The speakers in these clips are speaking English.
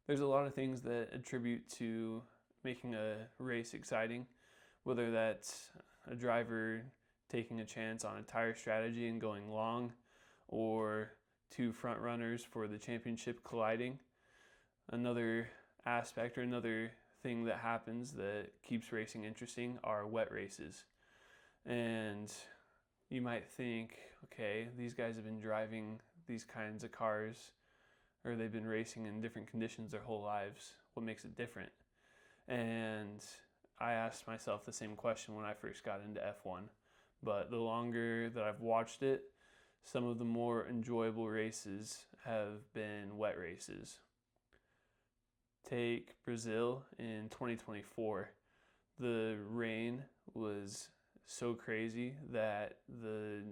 There's a lot of things that attribute to making a race exciting, whether that's a driver taking a chance on a tire strategy and going long, or two front runners for the championship colliding. Another aspect or another thing that happens that keeps racing interesting are wet races. And you might think, okay, these guys have been driving these kinds of cars or they've been racing in different conditions their whole lives. What makes it different? And I asked myself the same question when I first got into F1. But the longer that I've watched it, some of the more enjoyable races have been wet races. Take Brazil in 2024. The rain was so crazy that the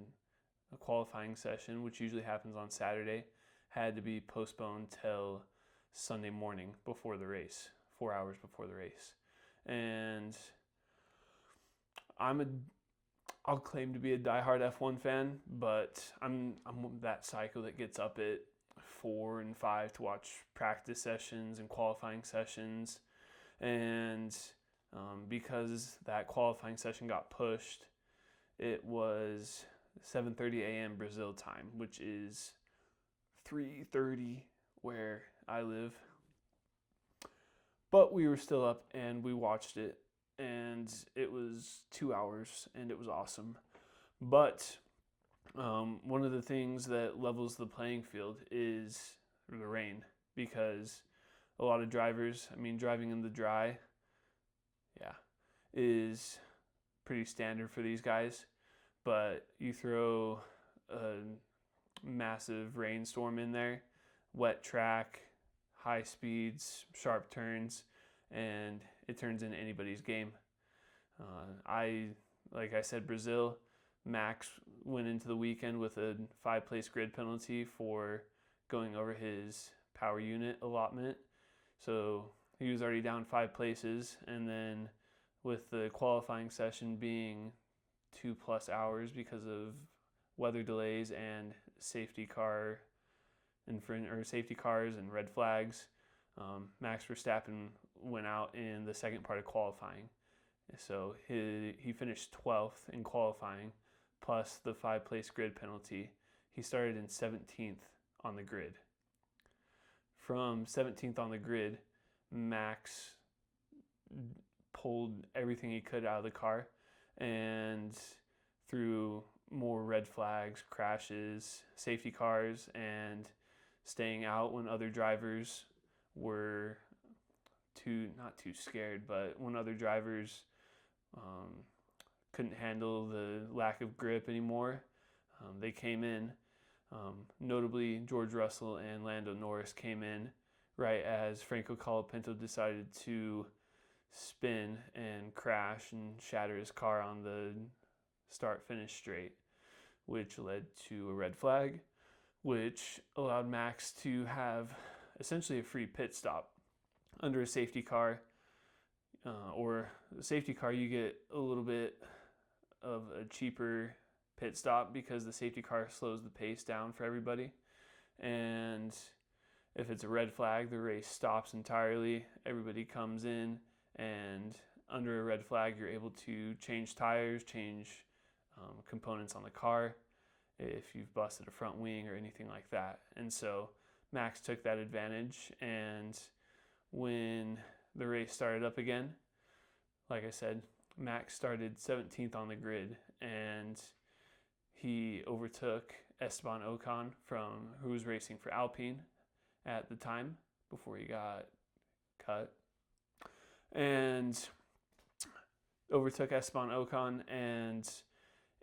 qualifying session, which usually happens on Saturday, had to be postponed till Sunday morning before the race, 4 hours before the race. And I'll claim to be a diehard F1 fan, but I'm that psycho that gets up at 4 and 5 to watch practice sessions and qualifying sessions. And because that qualifying session got pushed, it was 7:30 a.m. Brazil time, which is 3:30 where I live. But we were still up and we watched it, and it was 2 hours and it was awesome. But one of the things that levels the playing field is the rain, because a lot of drivers, driving in the dry, is pretty standard for these guys. But you throw a massive rainstorm in there, wet track, high speeds, sharp turns, and it turns into anybody's game. Like I said, Brazil, Max went into the weekend with a 5-place grid penalty for going over his power unit allotment. So he was already down 5 places, and then with the qualifying session being 2+ hours because of weather delays and safety cars and red flags, Max Verstappen went out in the second part of qualifying. So he finished 12th in qualifying, plus the 5-place grid penalty. He started in 17th on the grid. From 17th on the grid, Max pulled everything he could out of the car, and through more red flags, crashes, safety cars, and staying out when other drivers were not too scared, but when other drivers couldn't handle the lack of grip anymore, they came in. Notably, George Russell and Lando Norris came in right as Franco Colapinto decided to spin and crash and shatter his car on the start-finish straight, which led to a red flag, which allowed Max to have essentially a free pit stop. Under a safety car, or the safety car, you get a little bit of a cheaper pit stop because the safety car slows the pace down for everybody. And if it's a red flag, the race stops entirely. Everybody comes in, and under a red flag, you're able to change tires, change components on the car if you've busted a front wing or anything like that. And so Max took that advantage, and when the race started up again, like I said, Max started 17th on the grid, and he overtook Esteban Ocon, who was racing for Alpine at the time before he got cut, and overtook Esteban Ocon and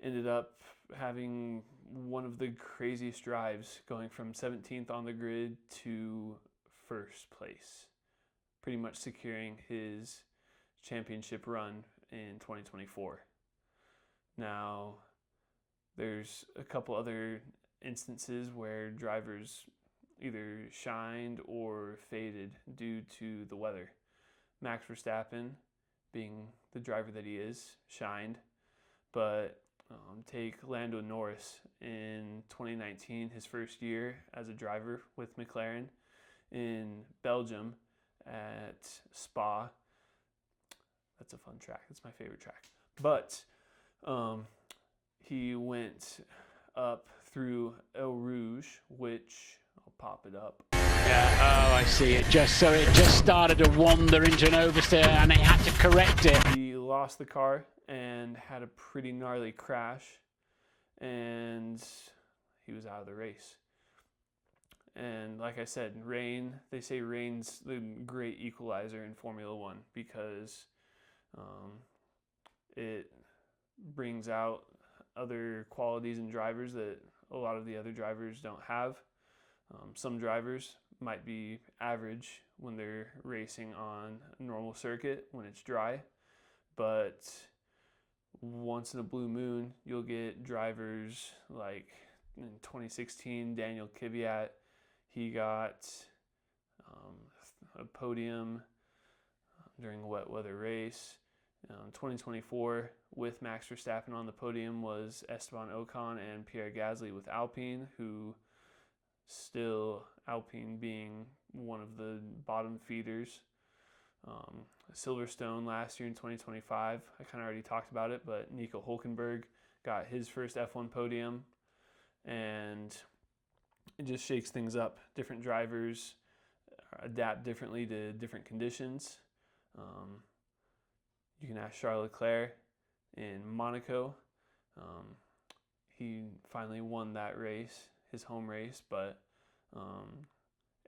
ended up having one of the craziest drives, going from 17th on the grid to first place, pretty much securing his championship run in 2024. Now, there's a couple other instances where drivers either shined or faded due to the weather. Max Verstappen, being the driver that he is, shined, but take Lando Norris in 2019, his first year as a driver with McLaren. in Belgium at Spa. That's a fun track. That's my favorite track. But he went up through Eau Rouge, which I'll pop it up. Yeah, oh, I see. It just started to wander into an oversteer, and they had to correct it. He lost the car and had a pretty gnarly crash, and he was out of the race. And like I said, rain, they say rain's the great equalizer in Formula One because it brings out other qualities in drivers that a lot of the other drivers don't have. Some drivers might be average when they're racing on a normal circuit when it's dry, but once in a blue moon, you'll get drivers like in 2016, Daniel Kvyat. He got a podium during a wet weather race. 2024, with Max Verstappen on the podium, was Esteban Ocon and Pierre Gasly with Alpine, who still, Alpine being one of the bottom feeders. Silverstone last year in 2025, I kind of already talked about it, but Nico Hülkenberg got his first F1 podium, and it just shakes things up. Different drivers adapt differently to different conditions. You can ask Charles Leclerc in Monaco. He finally won that race, his home race, but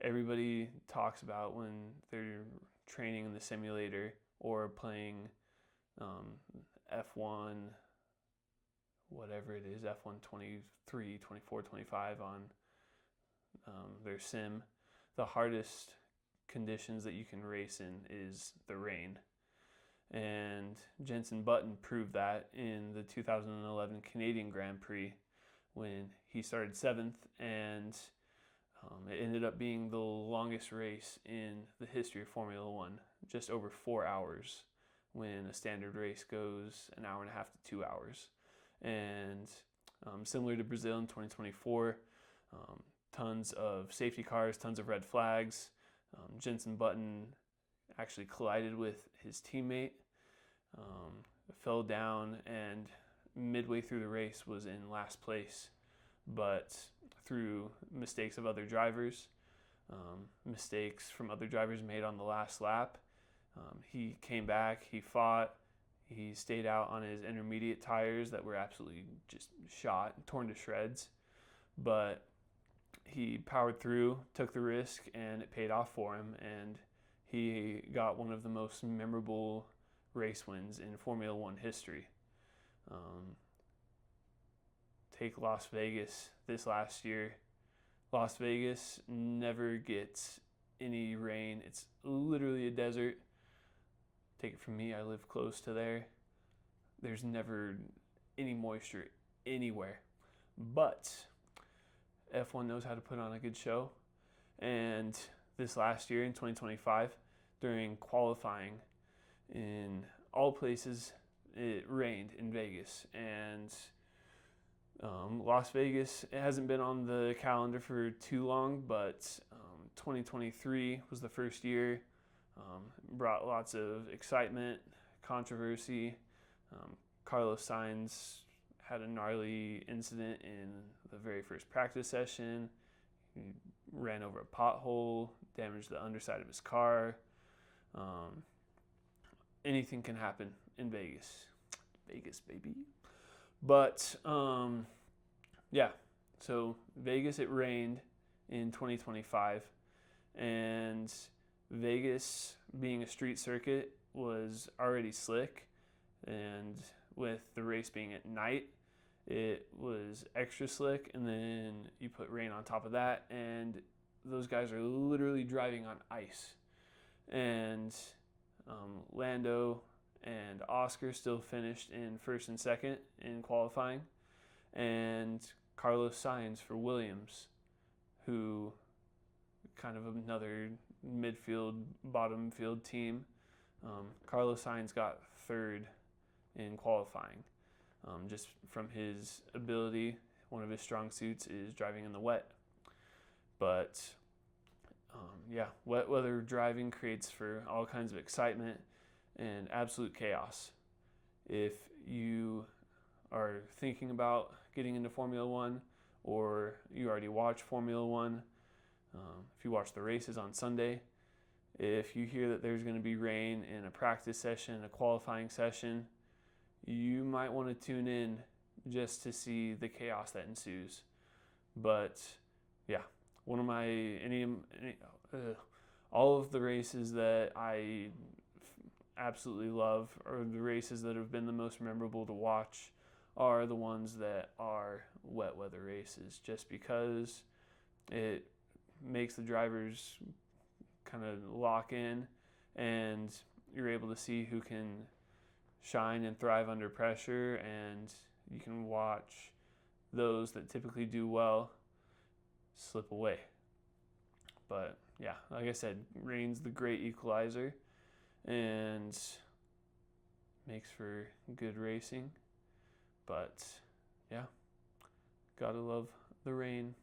everybody talks about when they're training in the simulator or playing F1, whatever it is, F1 23, 24, 25 on their sim, the hardest conditions that you can race in is the rain. And Jenson Button proved that in the 2011 Canadian Grand Prix when he started 7th, and it ended up being the longest race in the history of Formula One, just over 4 hours, when a standard race goes an hour and a half to 2 hours. And similar to Brazil in 2024, tons of safety cars, tons of red flags. Jenson Button actually collided with his teammate, fell down, and midway through the race was in last place. But through mistakes of other drivers, mistakes from other drivers made on the last lap, he came back, he fought, he stayed out on his intermediate tires that were absolutely just shot, torn to shreds. But he powered through, took the risk, and it paid off for him. And he got one of the most memorable race wins in Formula One history. Take Las Vegas this last year. Las Vegas never gets any rain. It's literally a desert. Take it from me, I live close to there. There's never any moisture anywhere. But F1 knows how to put on a good show. And this last year in 2025, during qualifying, in all places, it rained in Vegas. And Las Vegas, it hasn't been on the calendar for too long, but 2023 was the first year. Brought lots of excitement, controversy. Carlos Sainz had a gnarly incident in the very first practice session. He ran over a pothole, damaged the underside of his car. Anything can happen in Vegas. Vegas, baby. But, yeah. So, Vegas, it rained in 2025. And Vegas, being a street circuit, was already slick. And with the race being at night, it was extra slick. And then you put rain on top of that, and those guys are literally driving on ice. And Lando and Oscar still finished in first and second in qualifying. And Carlos Sainz for Williams, who kind of another midfield, bottom field team. Carlos Sainz got third in qualifying. Just from his ability, one of his strong suits is driving in the wet. But Yeah, wet weather driving creates for all kinds of excitement and absolute chaos. If you are thinking about getting into Formula One, or you already watch Formula One, if you watch the races on Sunday, if you hear that there's going to be rain in a practice session, a qualifying session, you might want to tune in just to see the chaos that ensues. But yeah, one of my all of the races that I absolutely love, or the races that have been the most memorable to watch, are the ones that are wet weather races, just because it makes the drivers kind of lock in, and you're able to see who can shine and thrive under pressure, and you can watch those that typically do well slip away. But yeah, like I said, rain's the great equalizer and makes for good racing. But yeah, gotta love the rain.